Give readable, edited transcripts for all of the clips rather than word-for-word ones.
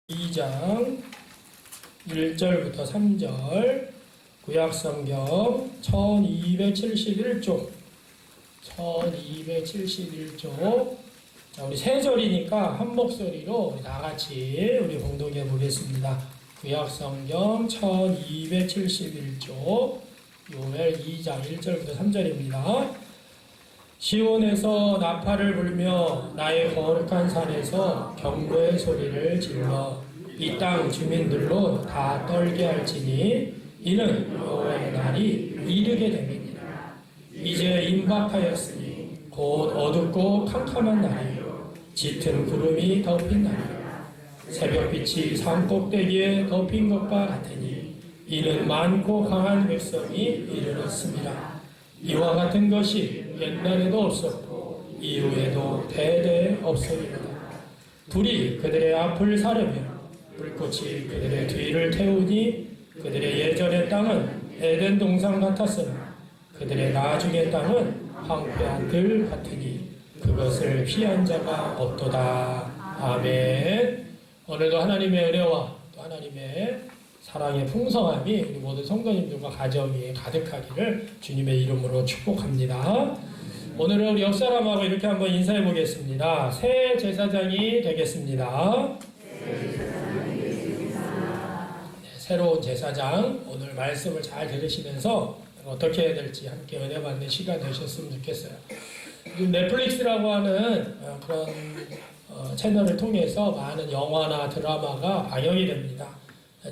2장 1절부터 3절 구약성경 1271쪽 1271쪽. 자, 우리 세 절이니까 한 목소리로 우리 다 같이 우리 공동해 보겠습니다. 구약성경 1271쪽 요엘 2장 1절부터 3절입니다. 시온에서 나팔을 불며 나의 거룩한 산에서 경고의 소리를 질러 이 땅 주민들로 다 떨게 할지니 이는 여호와의 날이 이르게 됨이니라. 이제 임박하였으니 곧 어둡고 캄캄한 날이요 짙은 구름이 덮인 날이라. 새벽빛이 산 꼭대기에 덮인 것과 같으니 이는 많고 강한 백성이 이르렀습니다. 이와 같은 것이 옛날에도 없었고 이후에도 대대 없으리로다. 불이 그들의 앞을 사르며 불꽃이 그들의 뒤를 태우니 그들의 예전의 땅은 에덴 동산 같았으나 그들의 나중의 땅은 황폐한 들 같으니 그것을 피한 자가 없도다. 아멘. 오늘도 하나님의 은혜와 또 하나님의 사랑의 풍성함이 우리 모든 성도님들과 가정이 가득하기를 주님의 이름으로 축복합니다. 오늘은 우리 옆사람하고 이렇게 한번 인사해 보겠습니다. 새 제사장이 되겠습니다. 네, 새로운 제사장, 오늘 말씀을 잘 들으시면서 어떻게 해야 될지 함께 은혜 받는 시간 되셨으면 좋겠어요. 넷플릭스라고 하는 그런 채널을 통해서 많은 영화나 드라마가 방영이 됩니다.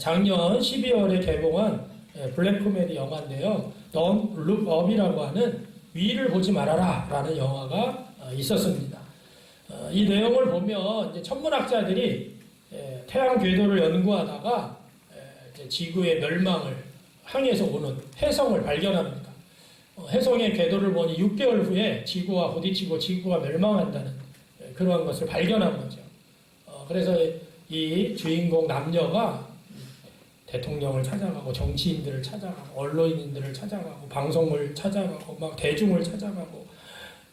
작년 12월에 개봉한 블랙 코미디 영화인데요. Don't Look Up이라고 하는 위를 보지 말아라 라는 영화가 있었습니다. 이 내용을 보면 이제 천문학자들이 태양 궤도를 연구하다가 이제 지구의 멸망을 향해서 오는 혜성을 발견합니다. 혜성의 궤도를 보니 6개월 후에 지구와 부딪히고 지구가 멸망한다는 그러한 것을 발견한 거죠. 그래서 이 주인공 남녀가 대통령을 찾아가고 정치인들을 찾아가고 언론인들을 찾아가고 방송을 찾아가고 막 대중을 찾아가고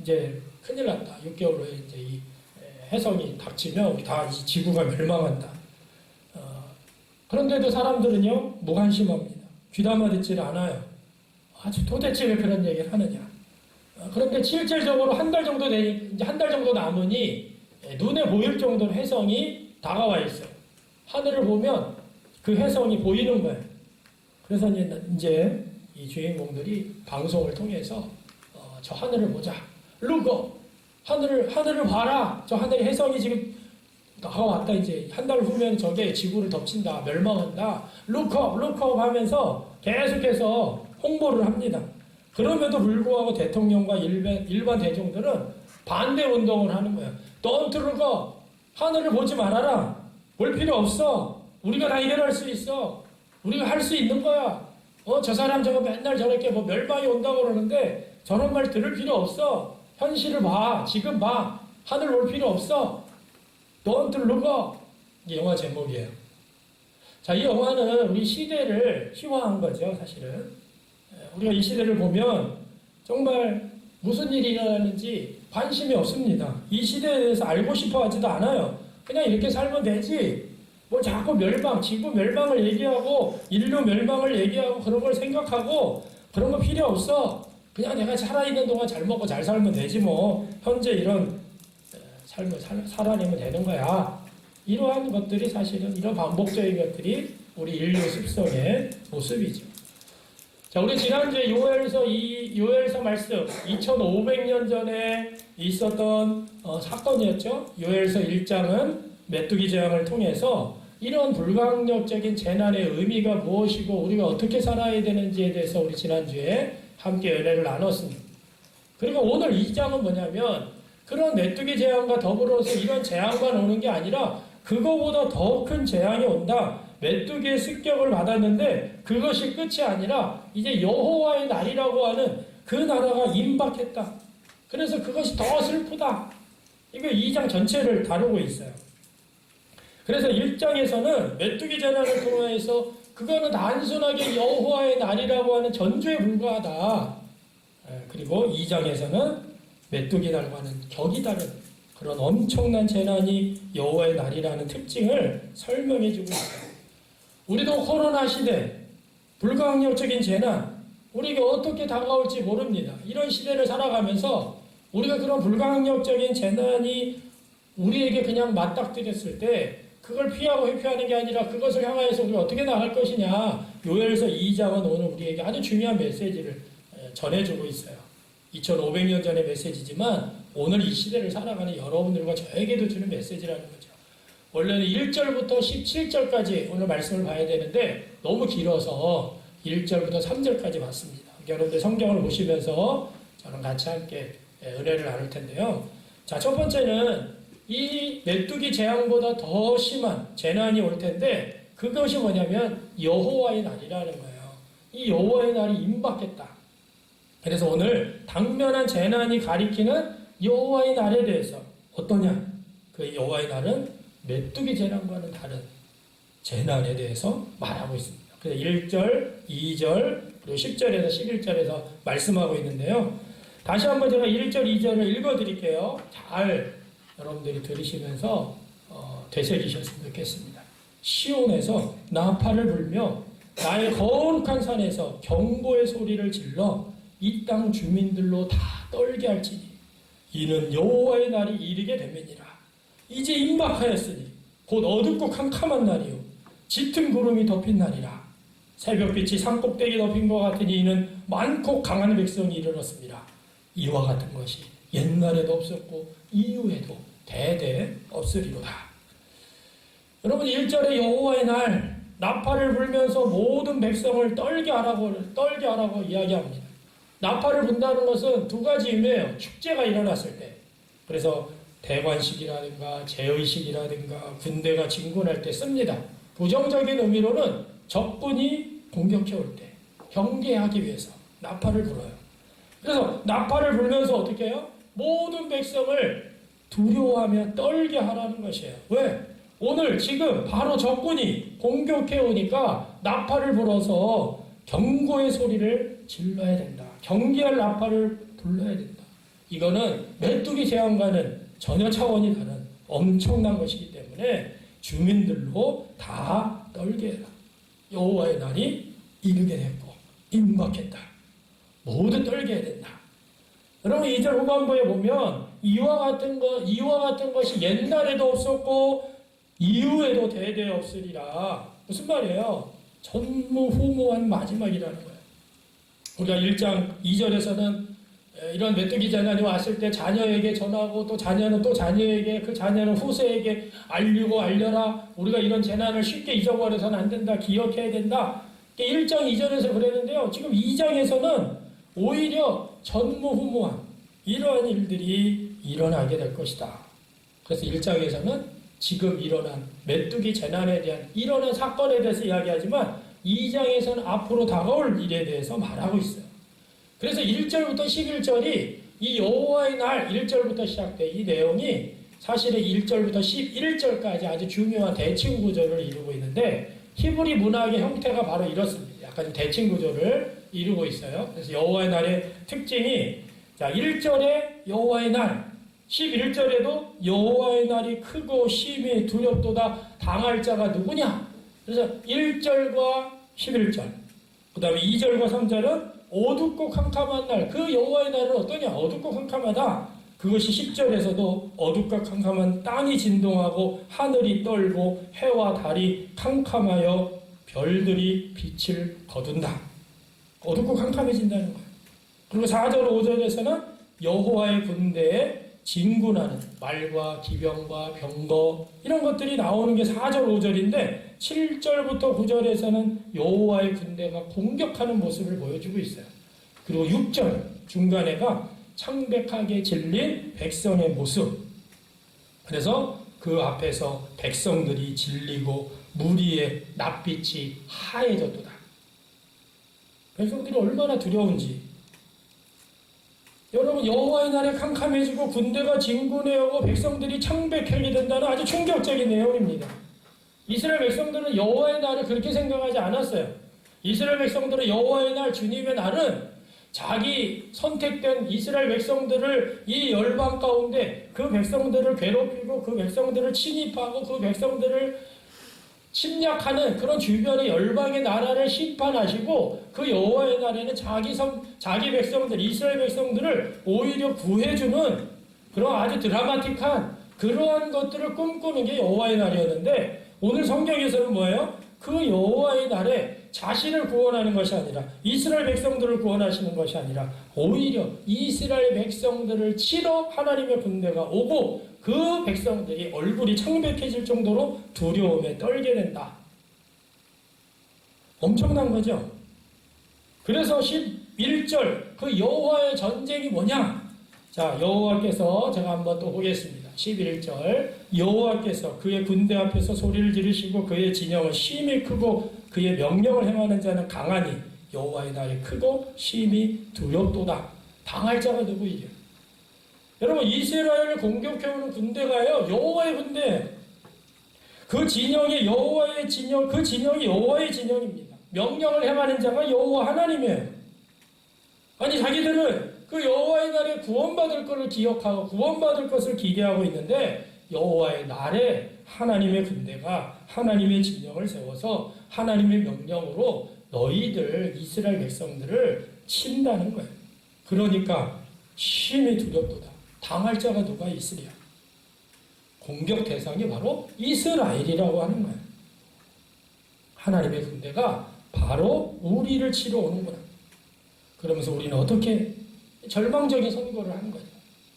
이제 큰일 났다. 6개월 후에 이제 이 혜성이 닥치면 우리 다 이 지구가 멸망한다. 그런데도 사람들은요 무관심합니다. 귀담아 듣지를 않아요. 아주 도대체 왜 그런 얘기를 하느냐. 그런데 실질적으로 한 달 정도 되니 이제 한 달 정도 남으니 눈에 보일 정도로 혜성이 다가와 있어요. 하늘을 보면 그 혜성이 보이는 거예요. 그래서 이제 이 주인공들이 방송을 통해서 저 하늘을 보자. Look up. 하늘을 봐라. 저 하늘에 혜성이 지금 다가왔다. 이제 한 달 후면 저게 지구를 덮친다. 멸망한다. Look up, look up 하면서 계속해서 홍보를 합니다. 그럼에도 불구하고 대통령과 일반 대중들은 반대 운동을 하는 거예요. Don't look up. 하늘을 보지 말아라. 볼 필요 없어. 우리가 다 해결할 수 있어. 우리가 할 수 있는 거야. 저 사람 저거 맨날 저렇게 뭐 멸망이 온다고 그러는데 저런 말 들을 필요 없어. 현실을 봐. 지금 봐. 하늘 볼 필요 없어. Don't look up. 이게 영화 제목이에요. 자, 이 영화는 우리 시대를 희화한 거죠, 사실은. 우리가 이 시대를 보면 정말 무슨 일이 일어나는지 관심이 없습니다. 이 시대에 대해서 알고 싶어 하지도 않아요. 그냥 이렇게 살면 되지. 뭐 자꾸 멸망, 지구 멸망을 얘기하고 인류 멸망을 얘기하고 그런 걸 생각하고 그런 거 필요 없어. 그냥 내가 살아있는 동안 잘 먹고 잘 살면 되지 뭐. 현재 이런 삶을 살아내면 되는 거야. 이러한 것들이 사실은 이런 반복적인 것들이 우리 인류 습성의 모습이죠. 자, 우리 지난주에 요엘서 말씀 2500년 전에 있었던 사건이었죠. 요엘서 1장은 메뚜기 재앙을 통해서 이런 불강력적인 재난의 의미가 무엇이고 우리가 어떻게 살아야 되는지에 대해서 우리 지난주에 함께 은혜를 나눴습니다. 그리고 오늘 2장은 뭐냐면 그런 메뚜기 재앙과 더불어서 이런 재앙만 오는 게 아니라 그거보다 더 큰 재앙이 온다. 메뚜기의 습격을 받았는데 그것이 끝이 아니라 이제 여호와의 날이라고 하는 그 나라가 임박했다. 그래서 그것이 더 슬프다. 이거 2장 전체를 다루고 있어요. 그래서 1장에서는 메뚜기 재난을 통해서 그거는 단순하게 여호와의 날이라고 하는 전주에 불과하다. 그리고 2장에서는 메뚜기 날과는 격이 다른 그런 엄청난 재난이 여호와의 날이라는 특징을 설명해 주고 있어요. 우리도 코로나 시대, 불가항력적인 재난, 우리에게 어떻게 다가올지 모릅니다. 이런 시대를 살아가면서 우리가 그런 불가항력적인 재난이 우리에게 그냥 맞닥뜨렸을 때 그걸 피하고 회피하는 게 아니라 그것을 향하여서 우리가 어떻게 나갈 것이냐. 요엘서 2장은 오늘 우리에게 아주 중요한 메시지를 전해주고 있어요. 2500년 전의 메시지지만 오늘 이 시대를 살아가는 여러분들과 저에게도 주는 메시지라는 거죠. 원래는 1절부터 17절까지 오늘 말씀을 봐야 되는데 너무 길어서 1절부터 3절까지 봤습니다. 여러분들 성경을 보시면서 저랑 같이 함께 은혜를 나눌 텐데요. 자, 첫 번째는 이 메뚜기 재앙보다 더 심한 재난이 올 텐데 그것이 뭐냐면 여호와의 날이라는 거예요. 이 여호와의 날이 임박했다. 그래서 오늘 당면한 재난이 가리키는 여호와의 날에 대해서 어떠냐? 그 여호와의 날은 메뚜기 재난과는 다른 재난에 대해서 말하고 있습니다. 그래서 1절, 2절, 그리고 10절에서 11절에서 말씀하고 있는데요. 다시 한번 제가 1절, 2절을 읽어드릴게요. 잘 여러분들이 들으시면서 되새기셨으면 좋겠습니다. 시온에서 나팔을 불며 나의 거룩한 산에서 경보의 소리를 질러 이 땅 주민들로 다 떨게 할지니 이는 여호와의 날이 이르게 됨이니라. 이제 임박하였으니 곧 어둡고 캄캄한 날이요 짙은 구름이 덮인 날이라. 새벽빛이 산꼭대기 덮인 것 같으니 이는 많고 강한 백성이 이르렀습니다. 이와 같은 것이 옛날에도 없었고 이후에도 대대 없으리로다. 여러분 1절에 여호와의 날 나팔을 불면서 모든 백성을 떨게 하라고 이야기합니다. 나팔을 분다는 것은 두 가지 의미예요. 축제가 일어났을 때. 그래서 대관식이라든가 제의식이라든가 군대가 진군할 때 씁니다. 부정적인 의미로는 적군이 공격해 올 때 경계하기 위해서 나팔을 불어요. 그래서 나팔을 불면서 어떻게 해요? 모든 백성을 두려워하며 떨게 하라는 것이에요. 왜? 오늘 지금 바로 적군이 공격해 오니까 나팔을 불어서 경고의 소리를 질러야 된다. 경계할 나팔을 불러야 된다. 이거는 메뚜기 재앙과는 전혀 차원이 다른 엄청난 것이기 때문에 주민들로 다 떨게 해라. 여호와의 날이 이르게 됐고 임박했다. 모두 떨게 해야 된다. 여러분 2절 후반부에 보면 이와 같은 것이 옛날에도 없었고 이후에도 대대 없으리라. 무슨 말이에요? 전무후무한 마지막이라는 거예요. 우리가 1장 2절에서는 이런 메뚜기 재난이 왔을 때 자녀에게 전하고 또 자녀는 또 자녀에게 그 자녀는 후세에게 알려라. 우리가 이런 재난을 쉽게 잊어버려서는 안 된다. 기억해야 된다. 1장 2절에서 그랬는데요. 지금 2장에서는 오히려 전무후무한 이러한 일들이 일어나게 될 것이다. 그래서 1장에서는 지금 일어난 메뚜기 재난에 대한 일어난 사건에 대해서 이야기하지만 2장에서는 앞으로 다가올 일에 대해서 말하고 있어요. 그래서 1절부터 11절이 이 여호와의 날 1절부터 시작된 이 내용이 사실은 1절부터 11절까지 아주 중요한 대칭 구조를 이루고 있는데 히브리 문학의 형태가 바로 이렇습니다. 약간 대칭 구조를 이루고 있어요. 그래서 여호와의 날의 특징이 자 1절에 여호와의 날 11절에도 여호와의 날이 크고 심히 두렵도다 당할 자가 누구냐? 그래서 1절과 11절 그 다음에 2절과 3절은 어둡고 캄캄한 날, 그 여호와의 날은 어떠냐? 어둡고 캄캄하다. 그것이 10절에서도 어둡고 캄캄한 땅이 진동하고 하늘이 떨고 해와 달이 캄캄하여 별들이 빛을 거둔다. 어둡고 캄캄해진다는 거예요. 그리고 4절, 5절에서는 여호와의 군대에 진군하는 말과 기병과 병거 이런 것들이 나오는 게 4절, 5절인데 7절부터 9절에서는 여호와의 군대가 공격하는 모습을 보여주고 있어요. 그리고 6절 중간에가 창백하게 질린 백성의 모습. 그래서 그 앞에서 백성들이 질리고 무리의 낯빛이 하얘졌도다. 백성들이 얼마나 두려운지. 여러분 여호와의 날에 캄캄해지고 군대가 진군해오고 백성들이 창백하게 된다는 아주 충격적인 내용입니다. 이스라엘 백성들은 여호와의 날을 그렇게 생각하지 않았어요. 이스라엘 백성들은 여호와의 날, 주님의 날은 자기 선택된 이스라엘 백성들을 이 열방 가운데 그 백성들을 괴롭히고 그 백성들을 침입하고 그 백성들을 침략하는 그런 주변의 열방의 나라를 심판하시고 그 여호와의 날에는 자기 백성들 이스라엘 백성들을 오히려 구해주는 그런 아주 드라마틱한 그러한 것들을 꿈꾸는 게 여호와의 날이었는데 오늘 성경에서는 뭐예요? 그 여호와의 날에 자신을 구원하는 것이 아니라 이스라엘 백성들을 구원하시는 것이 아니라 오히려 이스라엘 백성들을 치러 하나님의 군대가 오고 그 백성들이 얼굴이 창백해질 정도로 두려움에 떨게 된다. 엄청난 거죠. 그래서 11절 그 여호와의 전쟁이 뭐냐? 자, 여호와께서 제가 한번 또 보겠습니다. 11절 여호와께서 그의 군대 앞에서 소리를 지르시고 그의 진영은 심히 크고 그의 명령을 행하는 자는 강하니 여호와의 날이 크고 심히 두렵도다. 당할 자가 누구이냐? 여러분 이스라엘을 공격해오는 군대가요 여호와의 군대. 그 진영이 여호와의 진영, 그 진영이 여호와의 진영입니다. 명령을 행하는 자가 여호와 하나님이에요. 아니 자기들은 그 여호와의 날에 구원받을 것을 기억하고 구원받을 것을 기대하고 있는데 여호와의 날에 하나님의 군대가 하나님의 진영을 세워서 하나님의 명령으로 너희들 이스라엘 백성들을 친다는 거예요. 그러니까 심히 두렵도다. 당할 자가 누가 있으랴. 공격 대상이 바로 이스라엘이라고 하는 거예요. 하나님의 군대가 바로 우리를 치러 오는구나. 그러면서 우리는 어떻게 절망적인 선교를 하는 거죠.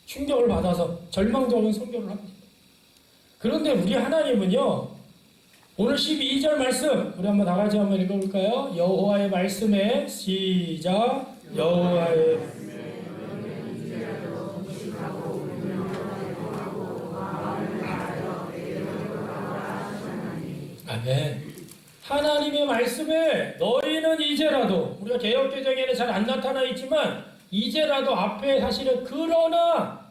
충격을 받아서 절망적인 선교를 합니다. 그런데 우리 하나님은요. 오늘 12절 말씀 우리 한번 다 같이 한번 읽어볼까요? 여호와의 말씀에 시작. 여호와의 아멘. 하나님의 말씀에 너희는 이제라도 우리가 개역개정에는 잘 안 나타나 있지만 이제라도 앞에 사실은 그러나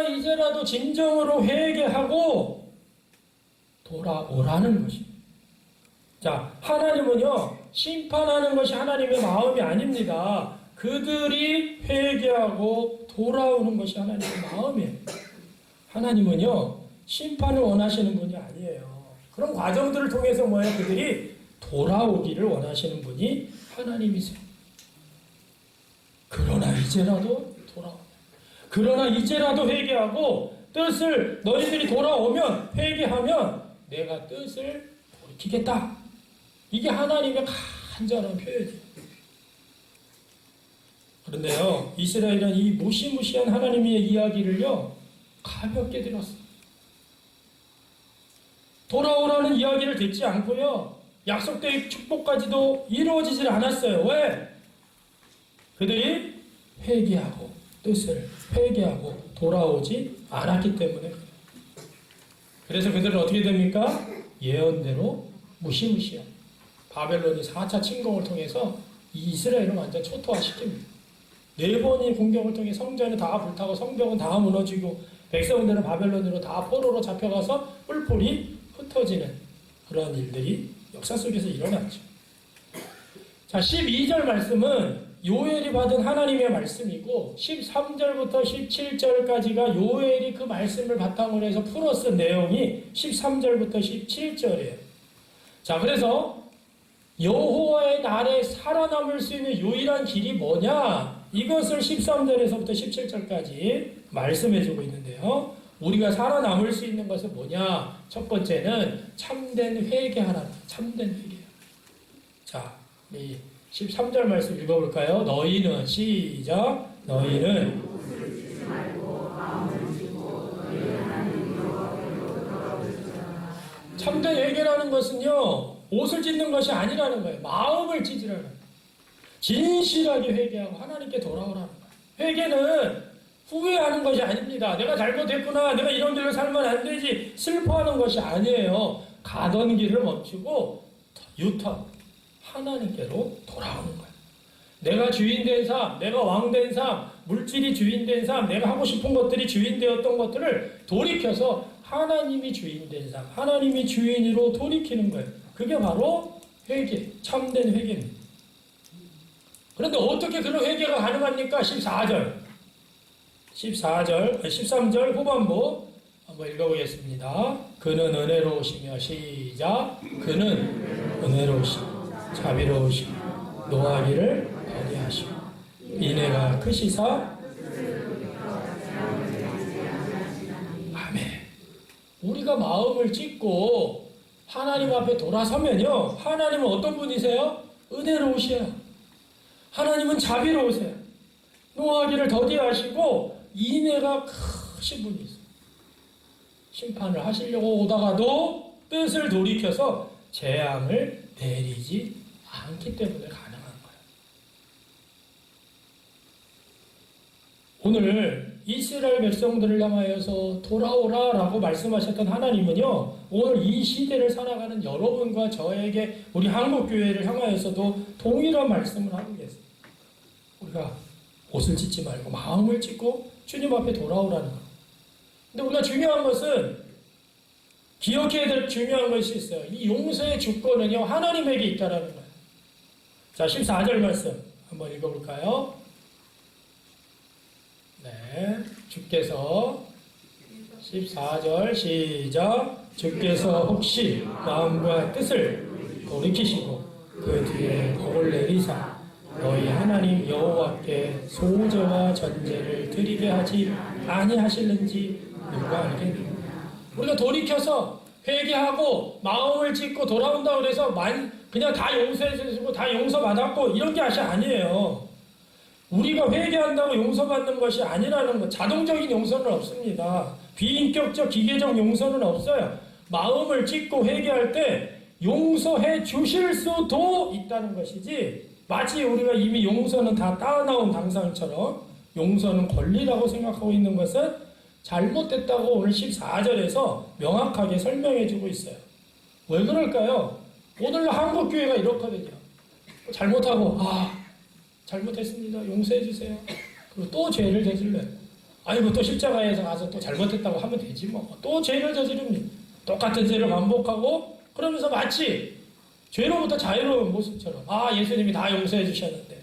이제라도 진정으로 회개하고 돌아오라는 것입니다. 자, 하나님은요 심판하는 것이 하나님의 마음이 아닙니다. 그들이 회개하고 돌아오는 것이 하나님의 마음이에요. 하나님은요 심판을 원하시는 분이 아니에요. 그런 과정들을 통해서 뭐예요? 그들이 돌아오기를 원하시는 분이 하나님이세요. 그러나 이제라도 돌아오면, 그러나 이제라도 회개하고 뜻을 너희들이 돌아오면 회개하면 내가 뜻을 돌이키겠다. 이게 하나님의 간절한 표현이에요. 그런데요 이스라엘은 이 무시무시한 하나님의 이야기를요 가볍게 들었어요. 돌아오라는 이야기를 듣지 않고요 약속된 축복까지도 이루어지질 않았어요. 왜? 그들이 회개하고 뜻을 회개하고 돌아오지 않았기 때문에 그래요. 그래서 그들은 어떻게 됩니까? 예언대로 무시무시한 바벨론이 4차 침공을 통해서 이스라엘을 완전 초토화시킵니다. 4번의 공격을 통해 성전이 다 불타고 성벽은 다 무너지고 백성들은 바벨론으로 다 포로로 잡혀가서 뿔뿔이 흩어지는 그런 일들이 역사 속에서 일어났죠. 자, 12절 말씀은 요엘이 받은 하나님의 말씀이고 13절부터 17절까지가 요엘이 그 말씀을 바탕으로 해서 풀어 쓴 내용이 13절부터 17절이에요. 자, 그래서 여호와의 날에 살아남을 수 있는 유일한 길이 뭐냐? 이것을 13절에서부터 17절까지 말씀해주고 있는데요. 우리가 살아남을 수 있는 것은 뭐냐? 첫 번째는 참된 회개하라. 참된 회개. 자, 우리 13절 말씀 읽어볼까요? 너희는 시작. 너희는 참된 회개라는 것은요 옷을 찢는 것이 아니라는 거예요. 마음을 찢으라는 거예요. 진실하게 회개하고 하나님께 돌아오라는 거예요. 회개는 후회하는 것이 아닙니다. 내가 잘못했구나. 내가 이런 길로 살면 안 되지. 슬퍼하는 것이 아니에요. 가던 길을 멈추고 유턴. 하나님께로 돌아오는 거예요. 내가 주인된 삶, 내가 왕된 삶, 물질이 주인된 삶, 내가 하고 싶은 것들이 주인되었던 것들을 돌이켜서 하나님이 주인된 삶, 하나님이 주인으로 돌이키는 거예요. 그게 바로 회개, 참된 회개입니다. 그런데 어떻게 그런 회개가 가능합니까? 13절 후반부 한번 읽어보겠습니다. 그는 은혜로우시며 시작. 그는 은혜로우시며 자비로우시며 노하기를 더디하시고 인애가 크시사. 아멘. 우리가 마음을 찢고 하나님 앞에 돌아서면요, 하나님은 어떤 분이세요? 은혜로우세요. 하나님은 자비로우세요. 노하기를 더디하시고 인애가 크신 분이세요. 심판을 하시려고 오다가도 뜻을 돌이켜서 재앙을 내리지 않기 때문에 가능한 거예요. 오늘 이스라엘 백성들을 향하여서 돌아오라라고 말씀하셨던 하나님은요, 오늘 이 시대를 살아가는 여러분과 저에게 우리 한국교회를 향하여서도 동일한 말씀을 하고 계세요. 우리가 옷을 찢지 말고 마음을 찢고 주님 앞에 돌아오라는 거. 근데 우리가 중요한 것은 기억해야 될 중요한 것이 있어요. 이 용서의 주권은요, 하나님에게 있다라는 거예요. 자, 14절 말씀 한번 읽어볼까요? 네, 주께서 14절 시작. 주께서 혹시 마음과 뜻을 돌이키시고 그 뒤에 복을 내리사 너희 하나님 여호와께 소제와 전제를 드리게 하지 아니하실는지 누가 알겠느냐. 우리가 돌이켜서 회개하고 마음을 찢고 돌아온다 그래서 그냥 다 용서해 주시고 다 용서받았고 이런 게 아니에요. 우리가 회개한다고 용서받는 것이 아니라는 것. 자동적인 용서는 없습니다. 비인격적 기계적 용서는 없어요. 마음을 찢고 회개할 때 용서해 주실 수도 있다는 것이지, 마치 우리가 이미 용서는 다 따나온 당상처럼 용서는 권리라고 생각하고 있는 것은 잘못됐다고 오늘 14절에서 명확하게 설명해 주고 있어요. 왜 그럴까요? 오늘 한국교회가 이렇거든요. 잘못하고 잘못했습니다. 용서해 주세요. 그리고 또 죄를 저질러요. 아이고 또 십자가에서 가서 또 잘못했다고 하면 되지 뭐. 또 죄를 저지릅니다. 똑같은 죄를 반복하고 그러면서 마치 죄로부터 자유로운 모습처럼 예수님이 다 용서해 주셨는데.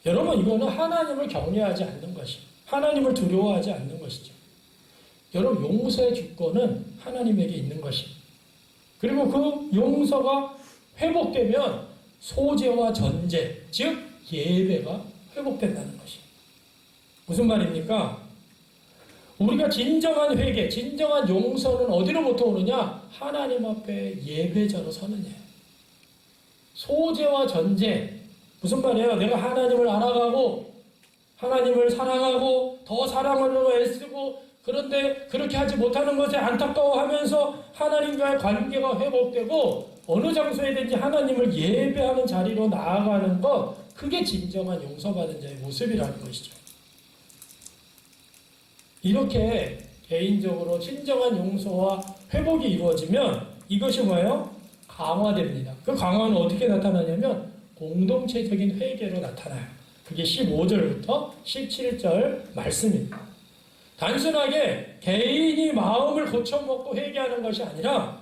여러분, 이거는 하나님을 경외하지 않는 것이, 하나님을 두려워하지 않는 것이죠. 여러분, 용서의 주권은 하나님에게 있는 것입니다. 그리고 그 용서가 회복되면 소제와 전제, 즉 예배가 회복된다는 것입니다. 무슨 말입니까? 우리가 진정한 회개, 진정한 용서는 어디로부터 오느냐? 하나님 앞에 예배자로 서느냐. 소제와 전제, 무슨 말이에요? 내가 하나님을 알아가고 하나님을 사랑하고 더 사랑하려고 애쓰고, 그런데 그렇게 하지 못하는 것에 안타까워하면서 하나님과의 관계가 회복되고 어느 장소에든지 하나님을 예배하는 자리로 나아가는 것, 그게 진정한 용서받은 자의 모습이라는 것이죠. 이렇게 개인적으로 진정한 용서와 회복이 이루어지면 이것이 뭐예요? 강화됩니다. 그 강화는 어떻게 나타나냐면 공동체적인 회개로 나타나요. 그게 15절부터 17절 말씀입니다. 단순하게 개인이 마음을 고쳐먹고 회개하는 것이 아니라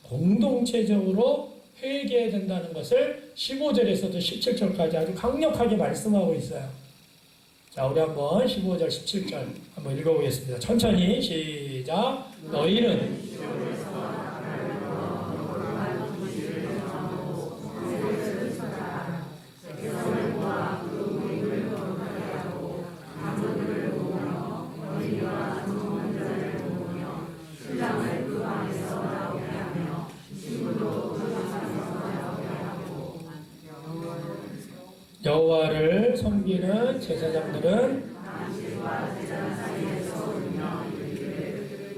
공동체적으로 회개해야 된다는 것을 15절에서도 17절까지 아주 강력하게 말씀하고 있어요. 자, 우리 한번 15절, 17절 한번 읽어보겠습니다. 천천히 시작. 너희는 여호와를 섬기는 제사장들은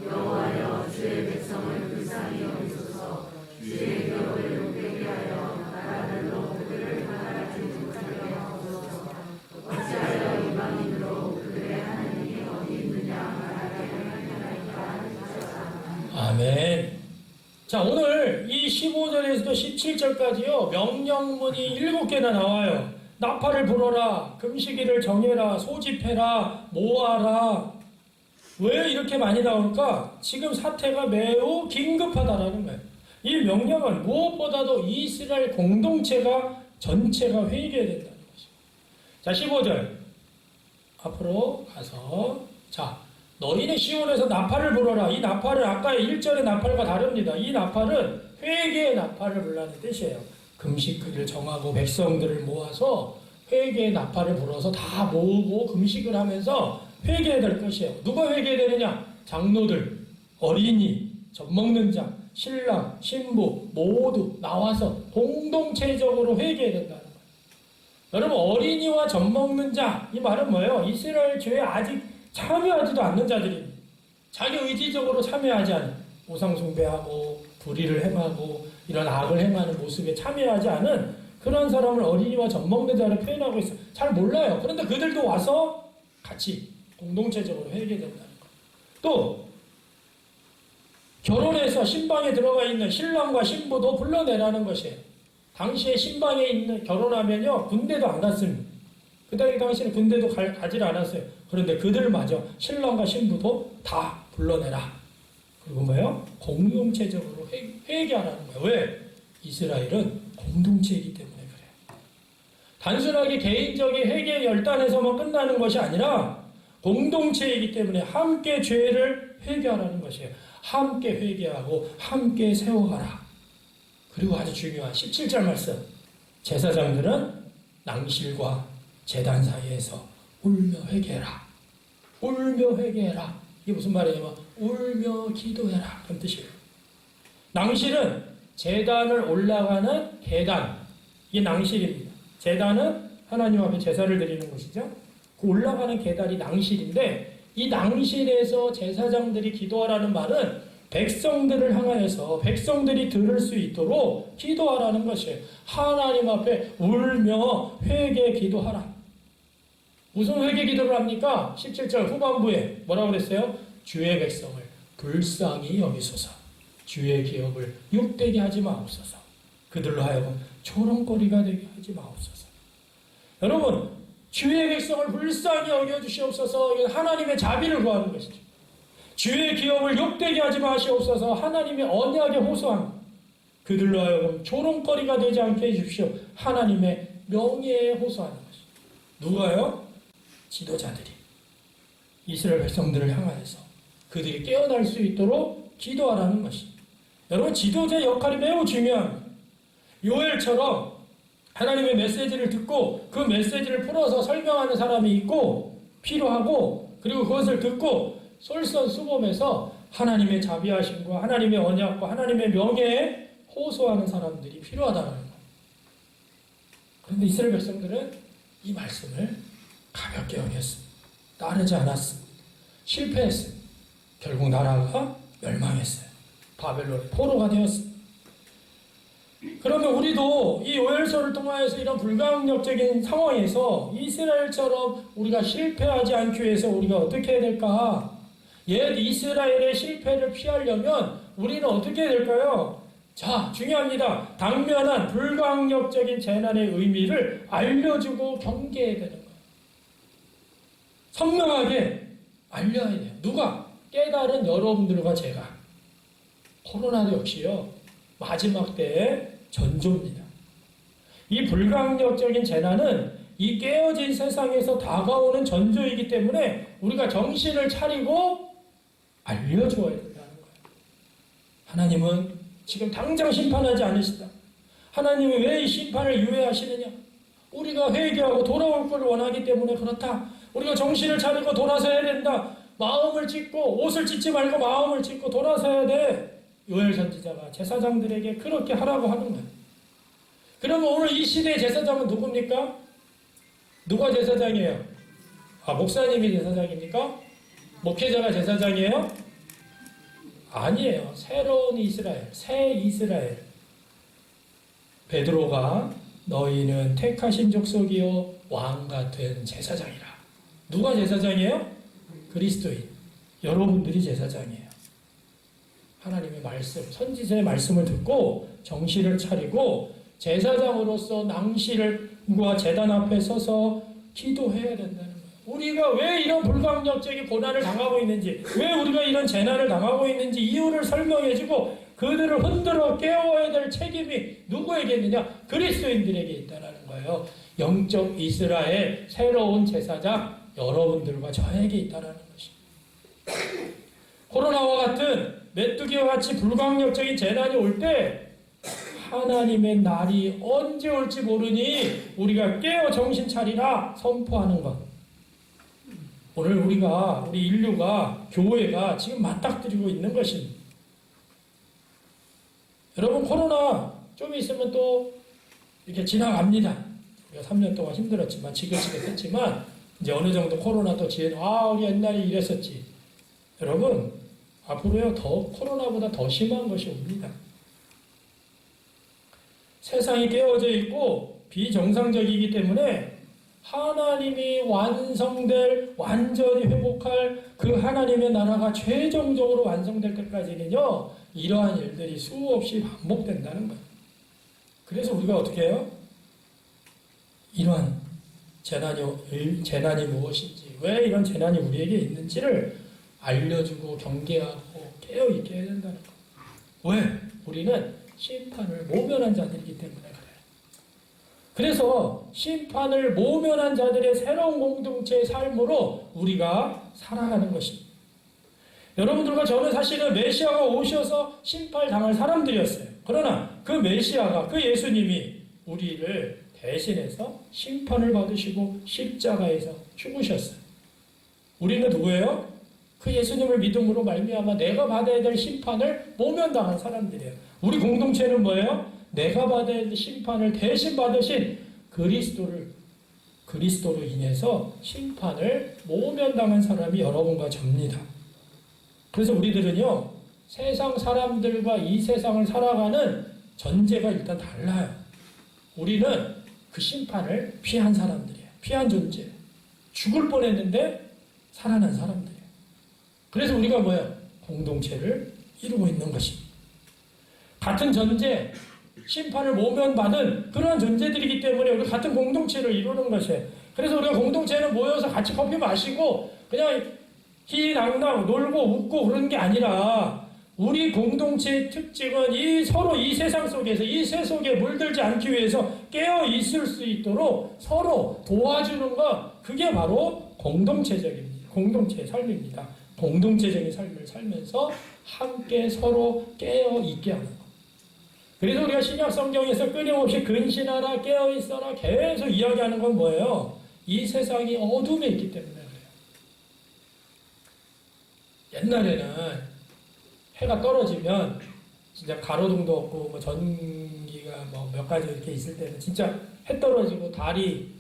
여호와여 주의 백성을 불쌍히 여기소서. 주의 기업을 높게 하여 나라들로 그들을 하나같이 못하게 하옵소서. 어찌하여 이방인으로 그들의 하나님이 어디 있느냐 말하게 하나이까 하셨다. 아멘. 자, 오늘 이 15절에서도 17절까지요 명령문이 7개나 나와요. 나팔을 불어라, 금식일을 정해라, 소집해라, 모아라. 왜 이렇게 많이 나올까? 지금 사태가 매우 긴급하다라는 거예요. 이 명령은 무엇보다도 이스라엘 공동체가 전체가 회개해야 된다는 것이죠. 자, 15절 앞으로 가서 자, 너희는 시온에서 나팔을 불어라. 이 나팔은 아까의 1절의 나팔과 다릅니다. 이 나팔은 회개의 나팔을 불라는 뜻이에요. 금식을 정하고 백성들을 모아서 회개의 나팔을 불어서 다 모으고 금식을 하면서 회개해야 될 것이에요. 누가 회개해야 되느냐? 장로들, 어린이, 젖 먹는 자, 신랑, 신부 모두 나와서 공동체적으로 회개해야 된다는 거예요. 여러분, 어린이와 젖 먹는 자, 이 말은 뭐예요? 이스라엘 죄에 아직 참여하지도 않는 자들입니다. 자기 의지적으로 참여하지 않은, 우상 숭배하고 불의를 행하고 이런 악을 행하는 모습에 참여하지 않은 그런 사람을 어린이와 젖 먹는 자로 표현하고 있어요. 잘 몰라요. 그런데 그들도 와서 같이 공동체적으로 회개된다는 거예요. 또 결혼해서 신방에 들어가 있는 신랑과 신부도 불러내라는 것이에요. 당시에 신방에 있는 결혼하면요 군대도 안 갔습니다. 그 당시에는 군대도 가지 않았어요. 그런데 그들마저 신랑과 신부도 다 불러내라. 그리고 뭐예요? 공동체적으로 회개하라는 거예요. 왜? 이스라엘은 공동체이기 때문에 그래요. 단순하게 개인적인 회개 열단에서만 끝나는 것이 아니라 공동체이기 때문에 함께 죄를 회개하라는 것이에요. 함께 회개하고 함께 세워가라. 그리고 아주 중요한 17절 말씀. 제사장들은 낭실과 제단 사이에서 울며 회개해라. 울며 회개해라. 이게 무슨 말이냐면 울며 기도해라. 그런 뜻이에요. 낭실은 제단을 올라가는 계단. 이게 낭실입니다. 제단은 하나님 앞에 제사를 드리는 곳이죠. 그 올라가는 계단이 낭실인데 이 낭실에서 제사장들이 기도하라는 말은 백성들을 향하여서 백성들이 들을 수 있도록 기도하라는 것이에요. 하나님 앞에 울며 회개 기도하라. 무슨 회개 기도를 합니까? 17절 후반부에 뭐라고 그랬어요? 주의 백성을 불쌍히 여기소서. 주의 기업을 욕되게 하지 마옵소서. 그들로 하여금 조롱거리가 되게 하지 마옵소서. 여러분, 주의 백성을 불쌍히 여겨주시옵소서. 이건 하나님의 자비를 구하는 것이죠. 주의 기업을 욕되게 하지 마시옵소서. 하나님의 언약에 호소합니다. 그들로 하여금 조롱거리가 되지 않게 해주십시오. 하나님의 명예에 호소하는 것이죠. 누가요? 지도자들이 이스라엘 백성들을 향하여서 그들이 깨어날 수 있도록 기도하라는 것입니다. 여러분, 지도자의 역할이 매우 중요합니다. 요엘처럼 하나님의 메시지를 듣고 그 메시지를 풀어서 설명하는 사람이 있고 필요하고, 그리고 그것을 듣고 솔선수범해서 하나님의 자비하심과 하나님의 언약과 하나님의 명예에 호소하는 사람들이 필요하다는 거예요. 그런데 이스라엘 백성들은 이 말씀을 가볍게 여겼습니다. 따르지 않았습니다. 실패했습니다. 결국 나라가 멸망했어요. 바벨론의 포로가 되었습니다. 그러면 우리도 이 요엘서를 통하여서 이런 불가항력적인 상황에서 이스라엘처럼 우리가 실패하지 않기 위해서 우리가 어떻게 해야 될까? 옛 이스라엘의 실패를 피하려면 우리는 어떻게 해야 될까요? 자, 중요합니다. 당면한 불가항력적인 재난의 의미를 알려주고 경계해야 되는 거예요. 선명하게 알려야 돼요. 누가? 깨달은 여러분들과 제가. 코로나도 역시요, 마지막 때의 전조입니다. 이 불가항력적인 재난은 이 깨어진 세상에서 다가오는 전조이기 때문에 우리가 정신을 차리고 알려줘야 된다는 거예요. 하나님은 지금 당장 심판하지 않으시다. 하나님이 왜 이 심판을 유예하시느냐? 우리가 회개하고 돌아올 것을 원하기 때문에 그렇다. 우리가 정신을 차리고 돌아서야 된다. 마음을 찢고, 옷을 찢지 말고 마음을 찢고 돌아서야 돼. 요엘 선지자가 제사장들에게 그렇게 하라고 하는 거예요. 그러면 오늘 이 시대의 제사장은 누굽니까? 누가 제사장이에요? 목사님이 제사장입니까? 목회자가 제사장이에요? 아니에요. 새로운 이스라엘, 새 이스라엘. 베드로가 너희는 택하신 족속이요 왕 같은 제사장이라. 누가 제사장이에요? 그리스도인. 여러분들이 제사장이에요. 하나님의 말씀, 선지자의 말씀을 듣고 정신을 차리고 제사장으로서 낭실과 제단 앞에 서서 기도해야 된다는 거예요. 우리가 왜 이런 불강력적인 고난을 당하고 있는지, 왜 우리가 이런 재난을 당하고 있는지 이유를 설명해주고 그들을 흔들어 깨워야 될 책임이 누구에게 있느냐? 그리스도인들에게 있다는 거예요. 영적 이스라엘 새로운 제사장 여러분들과 저에게 있다는 것입니다. 코로나와 같은 메뚜기와 같이 불강력적인 재난이 올 때 하나님의 날이 언제 올지 모르니 우리가 깨어 정신 차리라 선포하는 것. 오늘 우리 인류가, 교회가 지금 맞닥뜨리고 있는 것입니다. 여러분, 코로나 좀 있으면 또 이렇게 지나갑니다. 우리가 3년 동안 힘들었지만, 지긋지긋했지만, 이제 어느 정도 코로나도 우리 옛날에 이랬었지. 여러분, 앞으로요, 코로나보다 더 심한 것이 옵니다. 세상이 깨어져 있고 비정상적이기 때문에 하나님이 완전히 회복할 그 하나님의 나라가 최종적으로 완성될 때까지는요, 이러한 일들이 수없이 반복된다는 거예요. 그래서 우리가 어떻게 해요? 이러한 재난이 무엇인지, 왜 이런 재난이 우리에게 있는지를 알려주고 경계하고 깨어있게 해야 된다는 거예요. 왜? 우리는 심판을 모면한 자들이기 때문에 그래요. 그래서 심판을 모면한 자들의 새로운 공동체의 삶으로 우리가 살아가는 것입니다. 여러분들과 저는 사실은 메시아가 오셔서 심판당할 사람들이었어요. 그러나 그 메시아가, 그 예수님이 우리를 대신해서 심판을 받으시고 십자가에서 죽으셨어요. 우리는 누구예요? 그 예수님을 믿음으로 말미암아 내가 받아야 될 심판을 모면당한 사람들이에요. 우리 공동체는 뭐예요? 내가 받아야 될 심판을 대신 받으신 그리스도로 인해서 심판을 모면당한 사람이 여러분과 접니다. 그래서 우리들은요, 세상 사람들과 이 세상을 살아가는 전제가 일단 달라요. 우리는 그 심판을 피한 사람들이에요. 피한 존재. 죽을 뻔했는데 살아난 사람들이에요. 그래서 우리가 뭐예요? 공동체를 이루고 있는 것입니다. 같은 전제, 심판을 모면받은 그러한 존재들이기 때문에 우리 같은 공동체를 이루는 것이에요. 그래서 우리가 공동체는 모여서 같이 커피 마시고 그냥 희희낙낙 놀고 웃고 그런 게 아니라 우리 공동체의 특징은 서로 이 세상 속에서 이 새 속에 물들지 않기 위해서 깨어 있을 수 있도록 서로 도와주는 것, 그게 바로 공동체의 삶입니다. 공동체적인 삶을 살면서 함께 서로 깨어 있게 하는 것. 그래서 우리가 신약 성경에서 끊임없이 근신하라, 깨어 있어라 계속 이야기하는 건 뭐예요? 이 세상이 어둠에 있기 때문에 그래요. 옛날에는 해가 떨어지면 진짜 가로등도 없고 뭐 전기가 뭐 몇 가지 이렇게 있을 때는 진짜 해 떨어지고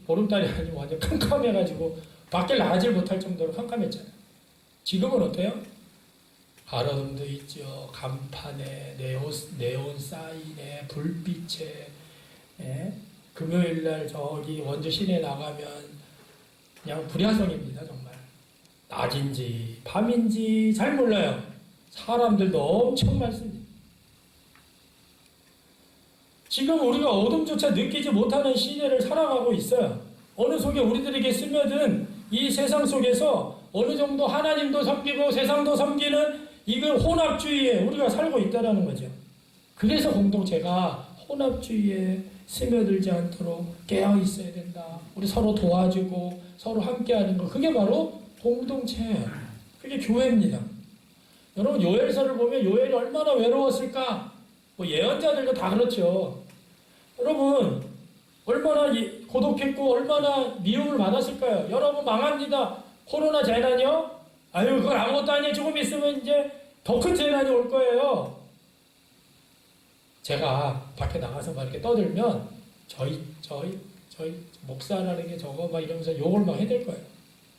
보름달이 아니고 완전 캄캄해가지고 밖에 나가질 못할 정도로 캄캄했잖아요. 지금은 어때요? 가로등도 있죠. 간판에 네온 사인에 불빛에, 금요일날 저기 원주 시내 나가면 그냥 불야성입니다. 정말 낮인지 밤인지 잘 몰라요. 사람들도 엄청 많습니다. 지금 우리가 어둠조차 느끼지 못하는 시대를 살아가고 있어요. 어느 속에 우리들에게 스며든 이 세상 속에서 어느 정도 하나님도 섬기고 세상도 섬기는 이걸 혼합주의에 우리가 살고 있다는 거죠. 그래서 공동체가 혼합주의에 스며들지 않도록 깨어 있어야 된다. 우리 서로 도와주고 서로 함께하는 거, 그게 바로 공동체예요. 그게 교회입니다. 여러분, 요엘서를 보면 요엘이 얼마나 외로웠을까? 뭐 예언자들도 다 그렇죠. 여러분, 얼마나 고독했고 얼마나 미움을 받았을까요? 여러분, 망합니다. 코로나 재난이요? 아유, 그건 아무것도 아니에요. 조금 있으면 이제 더 큰 재난이 올 거예요. 제가 밖에 나가서 막 이렇게 떠들면 저희 목사라는 게 저거 막 이러면서 욕을 막 해댈 거예요.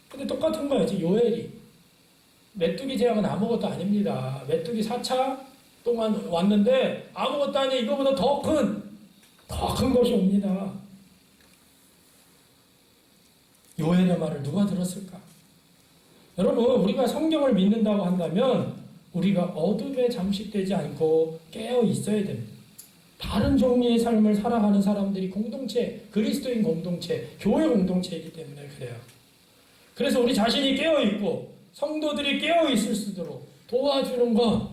근데 똑같은 거예요. 지금 요엘이. 메뚜기 재앙은 아무것도 아닙니다. 메뚜기 4차 동안 왔는데 아무것도 아니에요. 이거보다 더 큰 것이 옵니다. 요엘의 말을 누가 들었을까? 여러분, 우리가 성경을 믿는다고 한다면 우리가 어둠에 잠식되지 않고 깨어 있어야 됩니다. 다른 종류의 삶을 살아가는 사람들이 공동체, 그리스도인 공동체, 교회 공동체이기 때문에 그래요. 그래서 우리 자신이 깨어있고 성도들이 깨어있을 수 있도록 도와주는 것.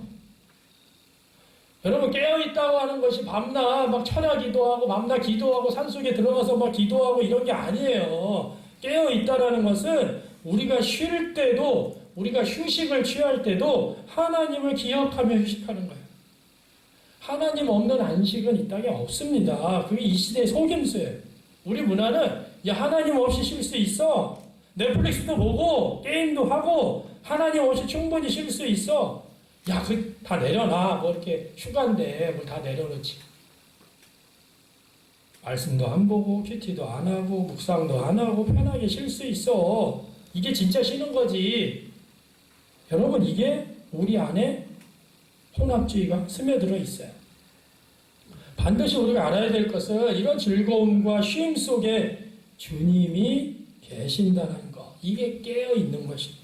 여러분, 깨어있다고 하는 것이 밤낮 막 철야 기도하고 밤낮 기도하고 산속에 들어가서 막 기도하고 이런 게 아니에요. 깨어있다라는 것은 우리가 쉴 때도, 우리가 휴식을 취할 때도 하나님을 기억하며 휴식하는 거예요. 하나님 없는 안식은 이 땅에 없습니다. 그게 이 시대의 속임수예요. 우리 문화는 야, 하나님 없이 쉴 수 있어. 넷플릭스도 보고 게임도 하고 하나님 없이 충분히 쉴 수 있어. 야, 다 내려놔. 뭐 이렇게 휴가인데 뭘 다 내려놓지. 말씀도 안 보고 큐티도 안 하고 묵상도 안 하고 편하게 쉴 수 있어. 이게 진짜 쉬는 거지. 여러분, 이게 우리 안에 혼합주의가 스며들어 있어요. 반드시 우리가 알아야 될 것은 이런 즐거움과 쉼 속에 주님이 계신다는 것. 이게 깨어있는 것입니다.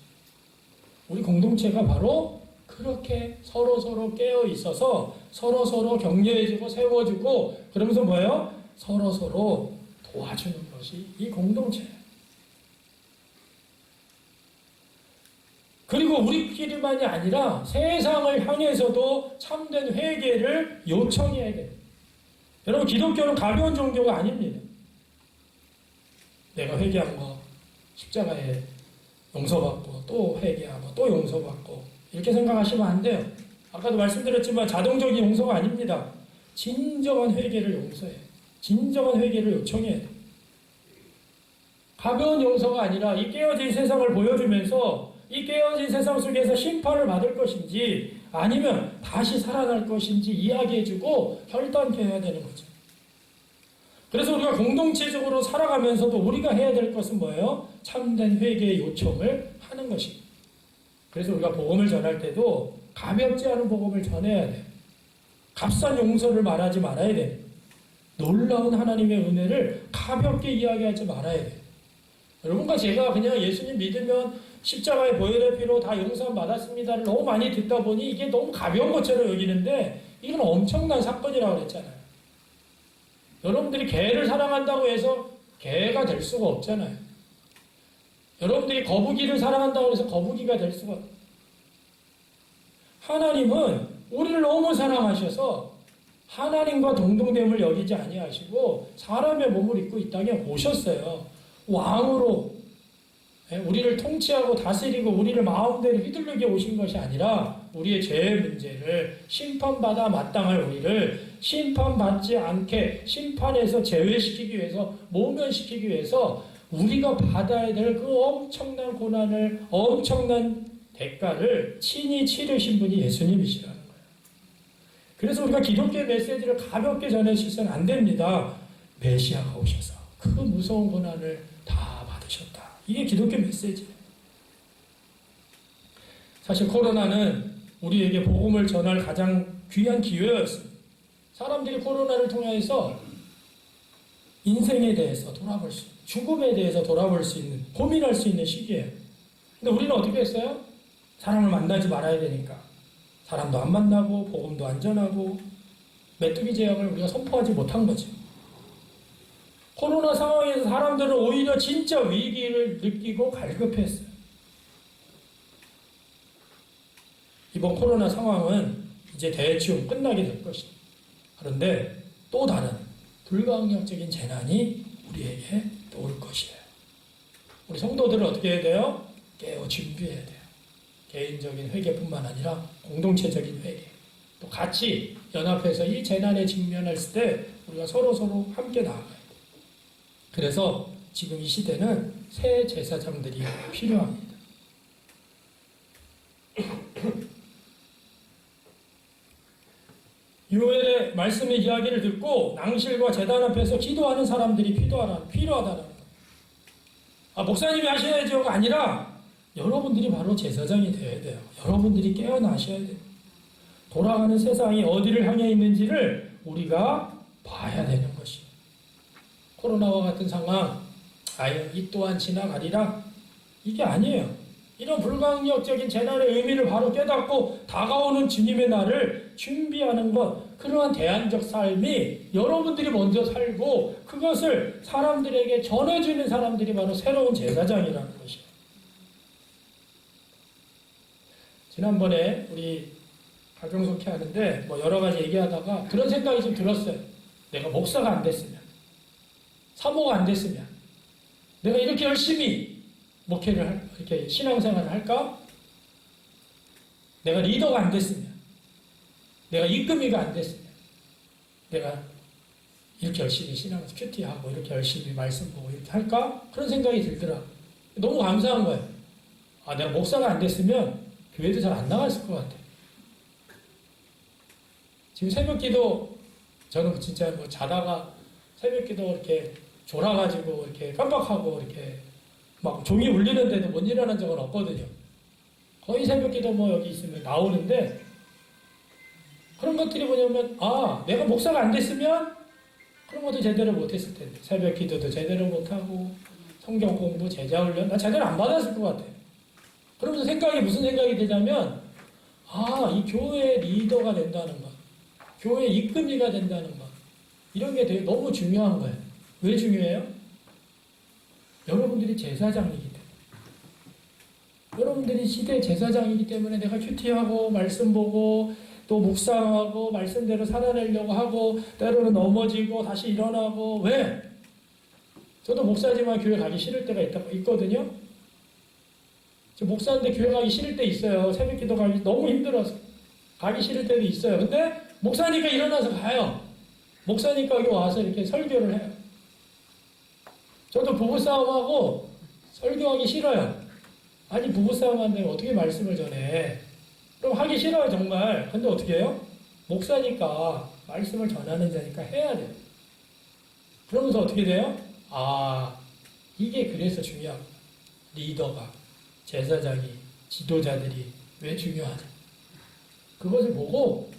우리 공동체가 바로 그렇게 서로 깨어 있어서 서로 격려해주고 세워주고 그러면서 뭐예요? 서로 도와주는 것이 이 공동체예요. 그리고 우리끼리만이 아니라 세상을 향해서도 참된 회개를 요청해야 돼요. 여러분, 기독교는 가벼운 종교가 아닙니다. 내가 회개한 거 십자가에 용서받고 또 회개하고 또 용서받고 이렇게 생각하시면 안 돼요. 아까도 말씀드렸지만 자동적인 용서가 아닙니다. 진정한 회개를 용서해요. 진정한 회개를 요청해야 돼요. 가벼운 용서가 아니라 이 깨어진 세상을 보여주면서 이 깨어진 세상 속에서 심판을 받을 것인지 아니면 다시 살아날 것인지 이야기해주고 결단해야 되는 거죠. 그래서 우리가 공동체적으로 살아가면서도 우리가 해야 될 것은 뭐예요? 참된 회개의 요청을 하는 것입니다. 그래서 우리가 복음을 전할 때도 가볍지 않은 복음을 전해야 돼요. 값싼 용서를 말하지 말아야 돼요. 놀라운 하나님의 은혜를 가볍게 이야기하지 말아야 돼요. 여러분과 제가 그냥 예수님 믿으면 십자가의 보혈의 피로 다 용서 받았습니다를 너무 많이 듣다 보니 이게 너무 가벼운 것처럼 여기는데 이건 엄청난 사건이라고 그랬잖아요. 여러분들이 개를 사랑한다고 해서 개가 될 수가 없잖아요. 여러분들이 거북이를 사랑한다고 해서 거북이가 될 수가 없어요. 하나님은 우리를 너무 사랑하셔서 하나님과 동등됨을 여기지 아니하시고 사람의 몸을 입고 이 땅에 오셨어요. 왕으로 우리를 통치하고 다스리고 우리를 마음대로 휘둘르게 오신 것이 아니라 우리의 죄의 문제를 심판받아 마땅할 우리를 심판받지 않게 심판에서 제외시키기 위해서 모면시키기 위해서 우리가 받아야 될 그 엄청난 고난을 엄청난 대가를 친히 치르신 분이 예수님이시라는 거예요. 그래서 우리가 기독교의 메시지를 가볍게 전해주셔서는 안 됩니다. 메시아가 오셔서 그 무서운 고난을 다 받으셨다. 이게 기독교 메시지예요. 사실 코로나는 우리에게 복음을 전할 가장 귀한 기회였습니다. 사람들이 코로나를 통해서 인생에 대해서 돌아볼 수, 죽음에 대해서 돌아볼 수 있는, 고민할 수 있는 시기예요. 근데 우리는 어떻게 했어요? 사람을 만나지 말아야 되니까 사람도 안 만나고 복음도 안 전하고 메뚜기 제약을 우리가 선포하지 못한 거죠. 코로나 상황에서 사람들은 오히려 진짜 위기를 느끼고 갈급했어요. 이번 코로나 상황은 이제 대충 끝나게 될 것입니다. 그런데 또 다른 불가항력적인 재난이 우리에게 또 올 것이에요. 우리 성도들은 어떻게 해야 돼요? 깨어 준비해야 돼요. 개인적인 회개뿐만 아니라 공동체적인 회개. 또 같이 연합해서 이 재난에 직면했을 때 우리가 서로 함께 나아가야 돼요. 그래서 지금 이 시대는 새 제사장들이 필요합니다. 요엘의 말씀의 이야기를 듣고 낭실과 제단 앞에서 기도하는 사람들이 필요하다는 거예요. 목사님이 하셔야지요가 아니라 여러분들이 바로 제사장이 되어야 돼요. 여러분들이 깨어나셔야 돼요. 돌아가는 세상이 어디를 향해 있는지를 우리가 봐야 되는 것이에요. 코로나와 같은 상황, 이 또한 지나가리라. 이게 아니에요. 이런 불가항력적인 재난의 의미를 바로 깨닫고 다가오는 주님의 날을 준비하는 것, 그러한 대안적 삶이 여러분들이 먼저 살고 그것을 사람들에게 전해주는 사람들이 바로 새로운 제사장이라는 것이에요. 지난번에 우리 가정속회 하는데 뭐 여러 가지 얘기하다가 그런 생각이 좀 들었어요. 내가 목사가 안 됐으면, 사모가 안 됐으면, 내가 이렇게 열심히 목회를 이렇게 신앙생활을 할까? 내가 리더가 안 됐으면, 내가 이끌미가 안 됐으면, 내가 이렇게 열심히 신앙 큐티하고 이렇게 열심히 말씀 보고 이렇게 할까? 그런 생각이 들더라. 너무 감사한 거예요. 아, 내가 목사가 안 됐으면 교회도 잘 안 나갔을 것 같아. 지금 새벽기도 저는 진짜 뭐 자다가 새벽기도 이렇게 졸아가지고 이렇게 깜빡하고 이렇게 막 종이 울리는데도 못 일어난 적은 없거든요. 거의 새벽기도 뭐 여기 있으면 나오는데 그런 것들이 뭐냐면 아, 내가 목사가 안 됐으면 그런 것도 제대로 못했을 텐데 새벽기도도 제대로 못하고 성경 공부 제자훈련 나 제대로 안 받았을 것 같아요. 그러면서 무슨 생각이 드냐면 아, 이 교회의 리더가 된다는 것, 교회 이끌미가 된다는 것, 이런 게 되게 너무 중요한 거예요. 왜 중요해요? 여러분들이 제사장이기 때문에. 여러분들이 시대 제사장이기 때문에 내가 큐티하고 말씀 보고 또 묵상하고 말씀대로 살아내려고 하고 때로는 넘어지고 다시 일어나고. 왜? 저도 목사지만 교회 가기 싫을 때가 있거든요. 저 목사인데 교회 가기 싫을 때 있어요. 새벽기도 가기 너무 힘들어서 가기 싫을 때도 있어요. 근데 목사니까 일어나서 가요. 목사니까 여기 와서 이렇게 설교를 해요. 저도 부부싸움하고 설교하기 싫어요. 아니 부부싸움 한다면 어떻게 말씀을 전해? 그럼 하기 싫어요 정말. 근데 어떻게 해요? 목사니까 말씀을 전하는 자니까 해야 돼요. 그러면서 어떻게 돼요? 아, 이게 그래서 중요하구나. 리더가, 제사장이, 지도자들이 왜 중요하냐. 그것을 보고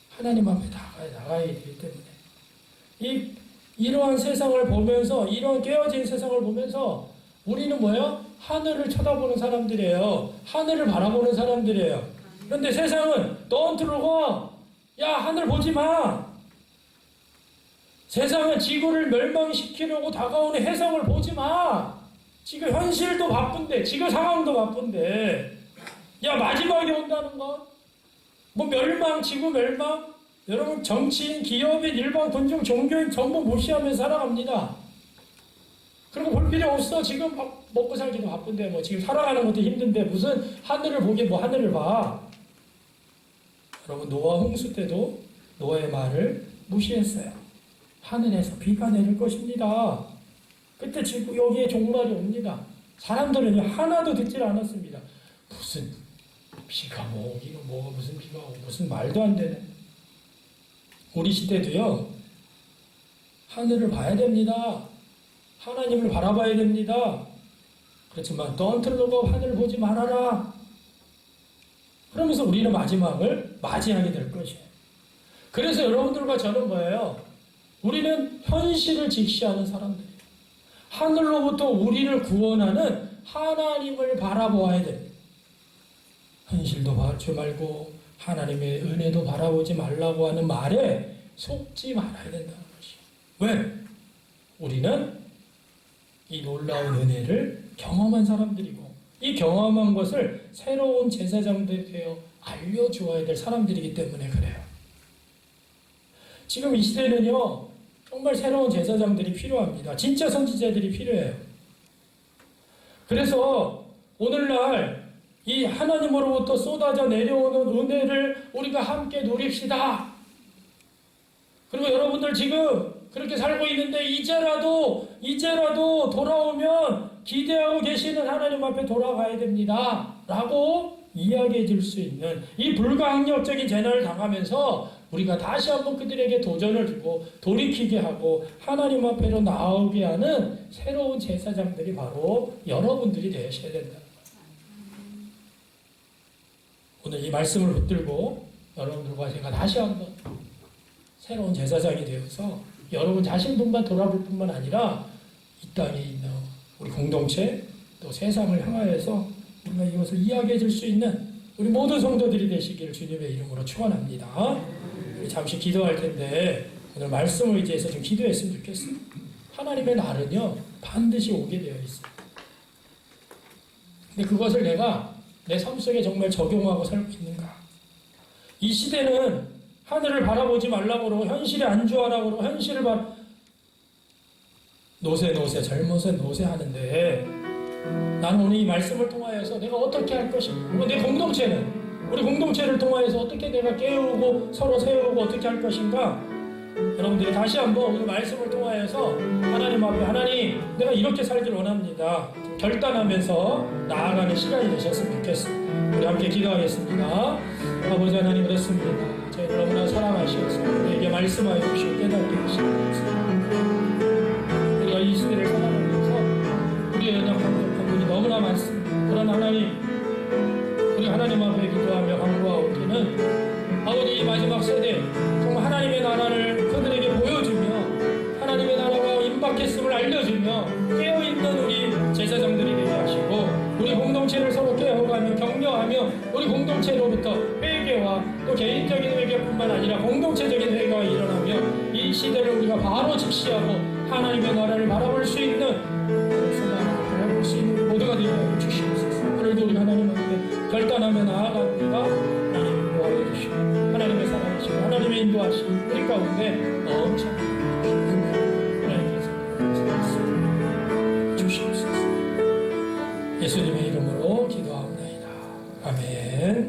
하나님 앞에 나가야 되기 때문에 이러한 세상을 보면서 이러한 깨어진 세상을 보면서 우리는 뭐예요? 하늘을 쳐다보는 사람들이에요. 하늘을 바라보는 사람들이에요. 그런데 세상은 Don't look, 야 하늘 보지 마. 세상은 지구를 멸망시키려고 다가오는 해성을 보지 마. 지금 현실도 바쁜데, 지금 상황도 바쁜데, 야 마지막에 온다는 거? 뭐 멸망, 지구 멸망? 여러분 정치인, 기업인, 일반 군중, 종교인 전부 무시하면서 살아갑니다. 그리고 볼 필요 없어. 지금 먹고 살기도 바쁜데 뭐 지금 살아가는 것도 힘든데 무슨 하늘을 보긴 뭐 하늘을 봐. 여러분 노아 홍수 때도 노아의 말을 무시했어요. 하늘에서 비가 내릴 것입니다. 그때 지금 여기에 종말이 옵니다. 사람들은 하나도 듣질 않았습니다. 무슨 비가 뭐 오기고 뭐 무슨 비가 오고 무슨 말도 안 되는. 우리 시대도요. 하늘을 봐야 됩니다. 하나님을 바라봐야 됩니다. 그렇지만 Don't look up, 하늘을 보지 말아라. 그러면서 우리는 마지막을 맞이하게 될 것이에요. 그래서 여러분들과 저는 뭐예요? 우리는 현실을 직시하는 사람들이에요. 하늘로부터 우리를 구원하는 하나님을 바라보아야 됩니다. 현실도 봐지 말고 하나님의 은혜도 바라보지 말라고 하는 말에 속지 말아야 된다는 것이에요. 왜? 우리는 이 놀라운 은혜를 경험한 사람들이고 이 경험한 것을 새로운 제사장들이 되어 알려주어야 될 사람들이기 때문에 그래요. 지금 이 시대는요. 정말 새로운 제사장들이 필요합니다. 진짜 선지자들이 필요해요. 그래서 오늘날 이 하나님으로부터 쏟아져 내려오는 은혜를 우리가 함께 누립시다. 그리고 여러분들 지금 그렇게 살고 있는데 이제라도 돌아오면 기대하고 계시는 하나님 앞에 돌아가야 됩니다. 라고 이야기해 줄 수 있는 이 불가항력적인 재난을 당하면서 우리가 다시 한번 그들에게 도전을 주고 돌이키게 하고 하나님 앞에로 나오게 하는 새로운 제사장들이 바로 여러분들이 되셔야 된다는 거예요. 오늘 이 말씀을 붙들고 여러분들과 제가 다시 한번 새로운 제사장이 되어서 여러분 자신뿐만 돌아볼 뿐만 아니라 이 땅에 있는 우리 공동체 또 세상을 향하여서 우리가 이것을 이야기해 줄 수 있는 우리 모든 성도들이 되시기를 주님의 이름으로 축원합니다. 우리 잠시 기도할 텐데 오늘 말씀을 의지해서 좀 기도했으면 좋겠어요. 하나님의 날은요 반드시 오게 되어 있어요. 근데 그것을 내가 내 삶 속에 정말 적용하고 살고 있는가? 이 시대는 하늘을 바라보지 말라고 현실에 안주하라고 현실을 노세 젊어서 노세 하는데 나는 오늘 이 말씀을 통하여서 내가 어떻게 할 것인가? 그리고 내 공동체는 우리 공동체를 통하여서 어떻게 내가 깨우고 서로 세우고 어떻게 할 것인가? 여러분들이 다시 한번 오늘 말씀을 통하여서 하나님 앞에 하나님 내가 이렇게 살길 원합니다. 결단하면서 나아가는 시간이 되셨으면 좋겠습니다. 우리 함께 기도하겠습니다. 아버지 하나님 그렇습니다. 저희를 너무나 사랑하셔서 우리에게 말씀하여 주시고 깨닫게 하시옵소서. 우리가 이 시대를 살아가면서 우리의 연약한 부분이 너무나 많습니다. 그러나 하나님 우리 하나님 앞에 기도하며 간구하오기는 아버지 이 마지막 세대 정말 하나님의 나라를 그들에게 보여주며 하나님의 나라가 임박했음을 알려주며 깨어있는 우리 제사장들이 되게 하시고 우리 공동체를 서로 깨어가며 격려하며 우리 공동체로부터 회개와 또 개인적인 회개뿐만 아니라 공동체적인 회개가 일어나며 이 시대를 우리가 바로 직시하고 하나님의 나라를 바라볼 수 있는 순간을 바라볼 수 있는 모두가 되어 주시옵소서. 오늘도 우리 하나님 앞에 결단하며 나아갑니다. 하나님 인도하여 주시고 하나님의 사랑하시고 하나님의 인도하시고 우리 가운데 엄청 하나님께서 주시옵소서. 예수님의 이름으로 기도합니다. 아멘.